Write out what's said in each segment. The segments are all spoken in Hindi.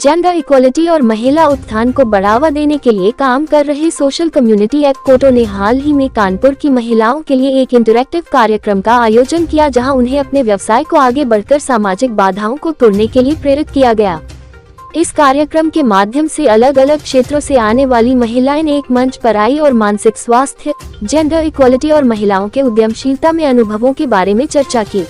जेंडर इक्वलिटी और महिला उत्थान को बढ़ावा देने के लिए काम कर रहे सोशल कम्युनिटी एक्ट कोटो ने हाल ही में कानपुर की महिलाओं के लिए एक इंटरैक्टिव कार्यक्रम का आयोजन किया, जहां उन्हें अपने व्यवसाय को आगे बढ़कर सामाजिक बाधाओं को तोड़ने के लिए प्रेरित किया गया। इस कार्यक्रम के माध्यम से अलग अलग क्षेत्रों से आने वाली महिलाएं एक मंच पर आई और मानसिक स्वास्थ्य, जेंडर इक्वलिटी और महिलाओं के उद्यमशीलता में अनुभवों के बारे में चर्चा की।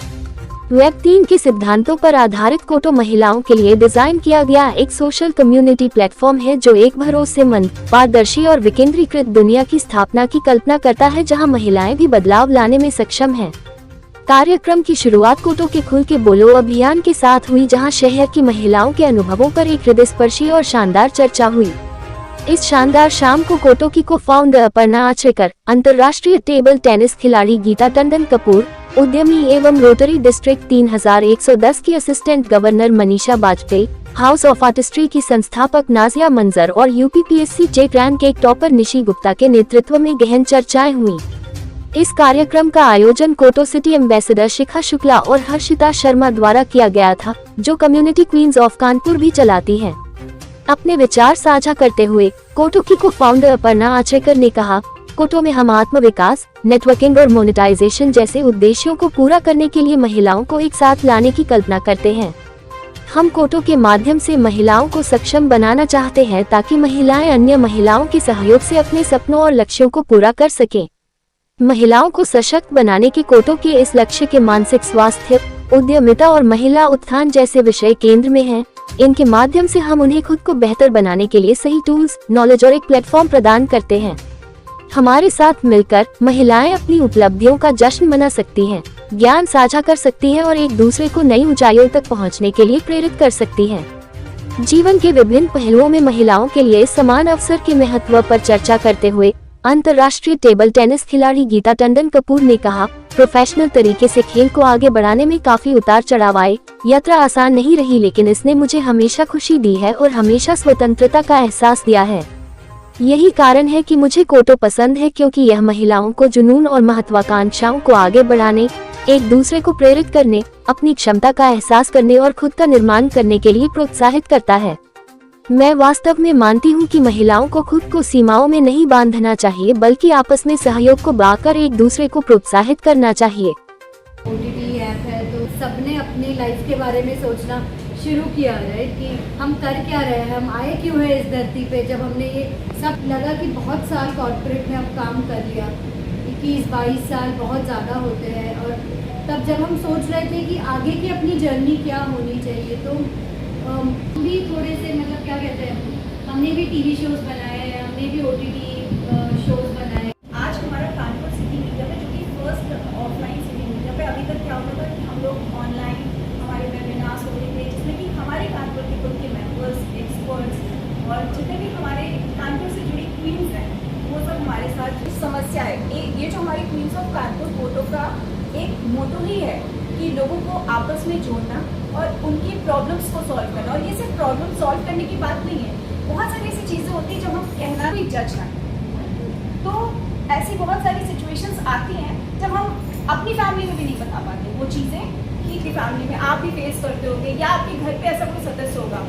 वेब 3 के सिद्धांतों पर आधारित कोटो महिलाओं के लिए डिजाइन किया गया एक सोशल कम्युनिटी प्लेटफॉर्म है, जो एक भरोसेमंद, पारदर्शी और विकेंद्रीकृत दुनिया की स्थापना की कल्पना करता है, जहां महिलाएं भी बदलाव लाने में सक्षम हैं। कार्यक्रम की शुरुआत कोटो के खुल के बोलो अभियान के साथ हुई, जहां शहर की महिलाओं के अनुभवों पर एक हृदयस्पर्शी और शानदार चर्चा हुई। इस शानदार शाम को कोटो की को फाउंडर अपर्णा आचरेकर, अंतर्राष्ट्रीय टेबल टेनिस खिलाड़ी गीता टंडन कपूर, उद्यमी एवं रोटरी डिस्ट्रिक्ट 3110 की assistant governor Manisha Bajpai, house of artistry की संस्थापक नाजिया मंजर और यूपीपीएससी चेक रैंक के टॉपर निशी गुप्ता के नेतृत्व में गहन चर्चाएं हुई। इस कार्यक्रम का आयोजन कोटो सिटी एम्बेसडर शिखा शुक्ला और हर्षिता शर्मा द्वारा किया गया था, जो कम्युनिटी क्वींस ऑफ कानपुर भी चलाती हैं। अपने विचार साझा करते हुए कोटो की को फाउंडर अपर्णा आचरेकर ने कहा, कोटो में हम आत्म विकास, नेटवर्किंग और मोनेटाइजेशन जैसे उद्देश्यों को पूरा करने के लिए महिलाओं को एक साथ लाने की कल्पना करते हैं। हम कोटो के माध्यम से महिलाओं को सक्षम बनाना चाहते हैं, ताकि महिलाएं अन्य महिलाओं के सहयोग से अपने सपनों और लक्ष्यों को पूरा कर सकें। महिलाओं को सशक्त बनाने के कोटो के इस लक्ष्य के मानसिक स्वास्थ्य, उद्यमिता और महिला उत्थान जैसे विषय केंद्र में हैं। इनके माध्यम से हम उन्हें खुद को बेहतर बनाने के लिए सही टूल्स, नॉलेज और एक प्लेटफॉर्म प्रदान करते हैं। हमारे साथ मिलकर महिलाएं अपनी उपलब्धियों का जश्न मना सकती हैं, ज्ञान साझा कर सकती हैं और एक दूसरे को नई ऊंचाइयों तक पहुंचने के लिए प्रेरित कर सकती हैं। जीवन के विभिन्न पहलुओं में महिलाओं के लिए समान अवसर के महत्व पर चर्चा करते हुए अंतर्राष्ट्रीय टेबल टेनिस खिलाड़ी गीता टंडन कपूर ने कहा, प्रोफेशनल तरीके से खेल को आगे बढ़ाने में काफी उतार चढ़ाव आए। यात्रा आसान नहीं रही, लेकिन इसने मुझे हमेशा खुशी दी है और हमेशा स्वतंत्रता का एहसास दिया है। यही कारण है कि मुझे कोटो पसंद है, क्योंकि यह महिलाओं को जुनून और महत्वाकांक्षाओं को आगे बढ़ाने, एक दूसरे को प्रेरित करने, अपनी क्षमता का एहसास करने और खुद का निर्माण करने के लिए प्रोत्साहित करता है। मैं वास्तव में मानती हूँ कि महिलाओं को खुद को सीमाओं में नहीं बांधना चाहिए, बल्कि आपस में सहयोग को बढ़ाकर एक दूसरे को प्रोत्साहित करना चाहिए। ओटीटी ऐप है तो सबने अपनी लाइफ के बारे में सोचना शुरू किया है कि हम कर क्या रहे हैं, हम आए क्यों हैं इस धरती पे। जब हमने ये सब लगा कि बहुत साल कॉर्पोरेट में हम काम कर लिया, 21-22 साल बहुत ज़्यादा होते हैं, और तब जब हम सोच रहे थे कि आगे की अपनी जर्नी क्या होनी चाहिए, तो भी थोड़े से मतलब क्या कहते हैं, हमने भी टीवी शोज बनाए हैं, हमने भी ओटीटी शोज बनाए। आज हमारा कानपुर सिटी मीटअप है, जो कि फर्स्ट ऑफलाइन सिटी मीटअप है। अभी तक क्या होता था कि हम लोग ऑनलाइन हमारे वेबिनार्स हो रहे थे, जिसमें कि हमारे कानपुर के खुद के मेंबर्स, एक्सपर्ट्स और जितने भी हमारे कानपुर से जुड़ी क्वींस हैं, वो सब हमारे साथ। समस्या है ये जो हमारी क्वींस ऑफ कानपुर कोटो का एक मोटो ही है कि लोगों को आपस में जोड़ना और उनकी प्रॉब्लम्स को सॉल्व करना। और ये सिर्फ प्रॉब्लम सॉल्व करने की बात नहीं है, बहुत सारी ऐसी चीज़ें होती हैं जब हम कहना भी जज ना, तो ऐसी बहुत सारी सिचुएशंस आती हैं जब हम अपनी फैमिली में भी नहीं बता पाते वो चीज़ें कि फैमिली में आप भी फेस करते होगे या आपके घर पे ऐसा कोई सदस्य होगा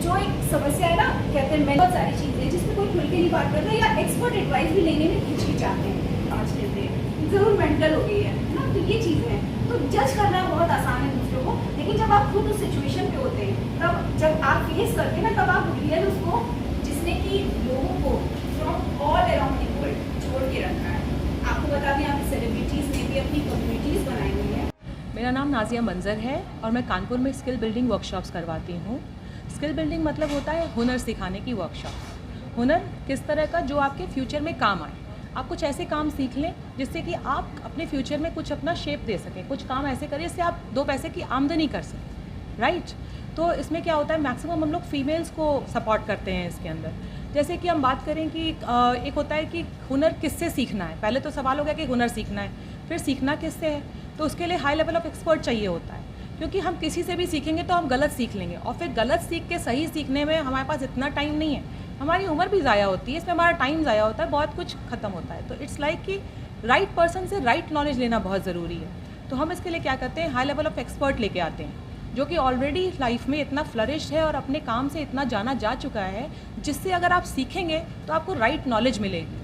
जो एक समस्या है ना, कहते हैं बहुत सारी चीज़ें जिसमें कोई खुल के नहीं बात करता या एक्सपर्ट एडवाइस भी लेने में हिचकिचाते हैं। आज के दिन ज़रूर मेंटल हो गई है ना, तो ये चीज़ें हैं। तो जज करना बहुत आसान है दूसरों को, लेकिन जब आप खुद उस सिचुएशन पे होते हैं, तब जब आप फेस करते हैं ना, तब आप रियल उसको, जिसने कि लोगों को from all around the world जोड़ के रखा है। आपको बता दें, यहाँ सेलिब्रिटीज़ ने भी अपनी कम्युनिटीज़ बनाई हुई है। मेरा नाम नाजिया मंजर है और मैं कानपुर में स्किल बिल्डिंग वर्कशॉप्स करवाती हूँ। स्किल बिल्डिंग मतलब होता है हुनर सिखाने की वर्कशॉप। हुनर किस तरह का जो आपके फ्यूचर में काम आए। आप कुछ ऐसे काम सीख लें जिससे कि आप अपने फ्यूचर में कुछ अपना शेप दे सकें। कुछ काम ऐसे करिए जिससे आप 2 पैसे की आमदनी कर सकें, राइट। तो इसमें क्या होता है, मैक्सिमम हम लोग फीमेल्स को सपोर्ट करते हैं इसके अंदर। जैसे कि हम बात करें कि एक होता है कि हुनर किससे सीखना है। पहले तो सवाल हो गया कि हुनर सीखना है, फिर सीखना किससे है। तो उसके लिए हाई लेवल ऑफ एक्सपर्ट चाहिए होता है, क्योंकि हम किसी से भी सीखेंगे तो हम गलत सीख लेंगे, और फिर गलत सीख के सही सीखने में हमारे पास इतना टाइम नहीं है, हमारी उम्र भी ज़ाया होती है, इसमें हमारा टाइम ज़ाया होता है, बहुत कुछ ख़त्म होता है। तो इट्स लाइक कि राइट पर्सन से राइट नॉलेज लेना बहुत ज़रूरी है। तो हम इसके लिए क्या करते हैं, हाई लेवल ऑफ एक्सपर्ट लेके आते हैं। जो कि ऑलरेडी लाइफ में इतना फ्लरिश है और अपने काम से इतना जाना जा चुका है, जिससे अगर आप सीखेंगे तो आपको राइट नॉलेज मिलेगी।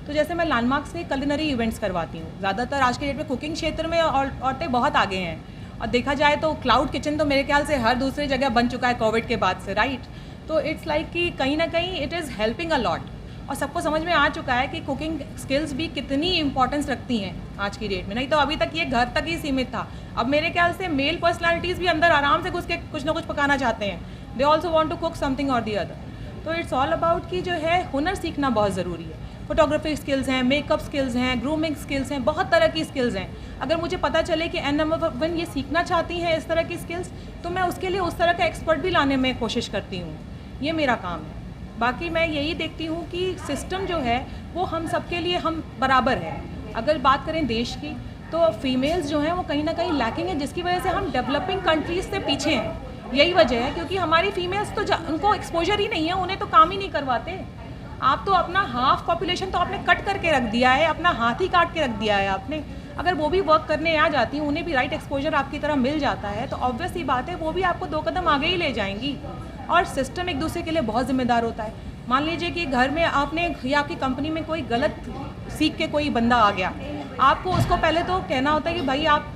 तो जैसे मैं लैंडमार्क से कुलिनरी इवेंट्स करवाती हूँ। ज़्यादातर आज के डेट में कुकिंग क्षेत्र में औरतें बहुत आगे हैं, और देखा जाए तो क्लाउड किचन तो मेरे ख्याल से हर दूसरी जगह बन चुका है कोविड के बाद से, राइट। तो इट्स लाइक कि कहीं ना कहीं it is helping a lot, और सबको समझ में आ चुका है कि कुकिंग स्किल्स भी कितनी इंपॉर्टेंस रखती हैं आज की डेट में। नहीं तो अभी तक ये घर तक ही सीमित था। अब मेरे ख्याल से मेल पर्सनालिटीज़ भी अंदर आराम से घुस के कुछ ना कुछ पकाना चाहते हैं। They also want to cook something और दी अदर। तो इट्स ऑल अबाउट कि जो है हुनर सीखना बहुत ज़रूरी है। फोटोग्राफी स्किल्स हैं, मेकअप स्किल्स हैं, ग्रूमिंग स्किल्स हैं, बहुत तरह की स्किल्स हैं। अगर मुझे पता चले कि एन नंबर 1 ये सीखना चाहती हैं इस तरह की स्किल्स, तो मैं उसके लिए उस तरह का एक्सपर्ट भी लाने में कोशिश करती हूँ। ये मेरा काम है। बाकी मैं यही देखती हूँ कि सिस्टम जो है वो हम सबके लिए हम बराबर है। अगर बात करें देश की, तो फीमेल्स जो हैं वो कहीं ना कहीं लैकिंग है, जिसकी वजह से हम डेवलपिंग कंट्रीज़ से पीछे हैं। यही वजह है, क्योंकि हमारी फीमेल्स तो उनको एक्सपोजर ही नहीं है, उन्हें तो काम ही नहीं करवाते। आप तो अपना हाफ पॉपुलेशन तो आपने कट करके रख दिया है, अपना हाथ ही काट के रख दिया है आपने। अगर वो भी वर्क करने आ जाती हैं, उन्हें भी राइट एक्सपोजर आपकी तरह मिल जाता है, तो ऑब्वियस ही बात है वो भी आपको 2 कदम आगे ही ले जाएंगी। और सिस्टम एक दूसरे के लिए बहुत जिम्मेदार होता है। मान लीजिए कि घर में आपने या आपकी कंपनी में कोई गलत सीख के कोई बंदा आ गया, आपको उसको पहले तो कहना होता है कि भाई आप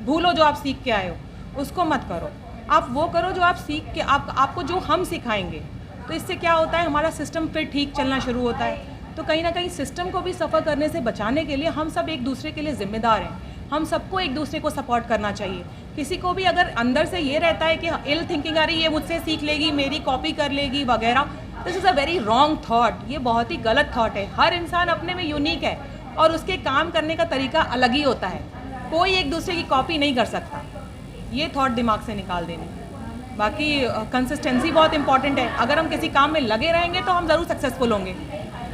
भूलो जो आप सीख के आए हो, उसको मत करो, आप वो करो जो आप सीख के आपको जो हम सिखाएंगे। तो इससे क्या होता है, हमारा सिस्टम फिर ठीक चलना शुरू होता है। तो कहीं ना कहीं सिस्टम को भी सफ़र करने से बचाने के लिए हम सब एक दूसरे के लिए ज़िम्मेदार हैं। हम सबको एक दूसरे को सपोर्ट करना चाहिए। किसी को भी अगर अंदर से ये रहता है कि इल थिंकिंग आ रही, ये मुझसे सीख लेगी, मेरी कॉपी कर लेगी वगैरह, this is a very wrong thought. ये बहुत ही गलत थॉट है। हर इंसान अपने में यूनिक है और उसके काम करने का तरीका अलग ही होता है। कोई एक दूसरे की कॉपी नहीं कर सकता। ये थॉट दिमाग से निकाल देनी। बाकी कंसिस्टेंसी बहुत इंपॉर्टेंट है। अगर हम किसी काम में लगे रहेंगे तो हम ज़रूर सक्सेसफुल होंगे,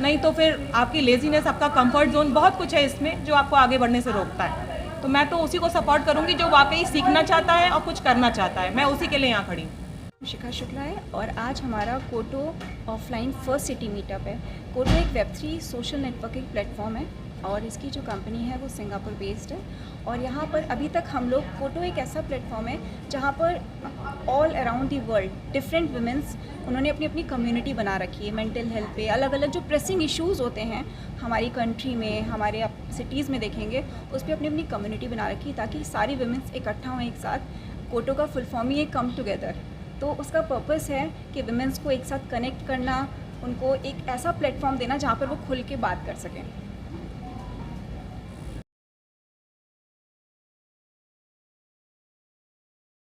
नहीं तो फिर आपकी लेजीनेस, आपका कंफर्ट जोन, बहुत कुछ है इसमें जो आपको आगे बढ़ने से रोकता है। तो मैं तो उसी को सपोर्ट करूंगी जो वाकई सीखना चाहता है और कुछ करना चाहता है। मैं उसी के लिए यहाँ खड़ी हूँ। शिखा शुक्ला है और आज हमारा कोटो ऑफलाइन फर्स्ट सिटी मीटअप है। कोटो एक वेब3 सोशल नेटवर्किंग प्लेटफॉर्म है और इसकी जो कंपनी है वो सिंगापुर बेस्ड है। और यहाँ पर अभी तक हम लोग, कोटो एक ऐसा प्लेटफॉर्म है जहाँ पर all around the world different women's, उन्होंने अपनी अपनी कम्युनिटी बना रखी है मेंटल हेल्थ पे। अलग अलग जो प्रेसिंग इश्यूज़ होते हैं हमारी कंट्री में, हमारे आप सिटीज़ में देखेंगे, उस पर अपनी अपनी कम्युनिटी बना रखी है ताकि सारी वुमेंस इकट्ठा हों एक साथ। कोटो का फुल फॉर्म ही है कम टुगेदर। तो उसका पर्पस है कि वुमेंस को एक साथ कनेक्ट करना, उनको एक ऐसा प्लेटफॉर्म देना जहाँ पर वो खुल के बात कर सकें।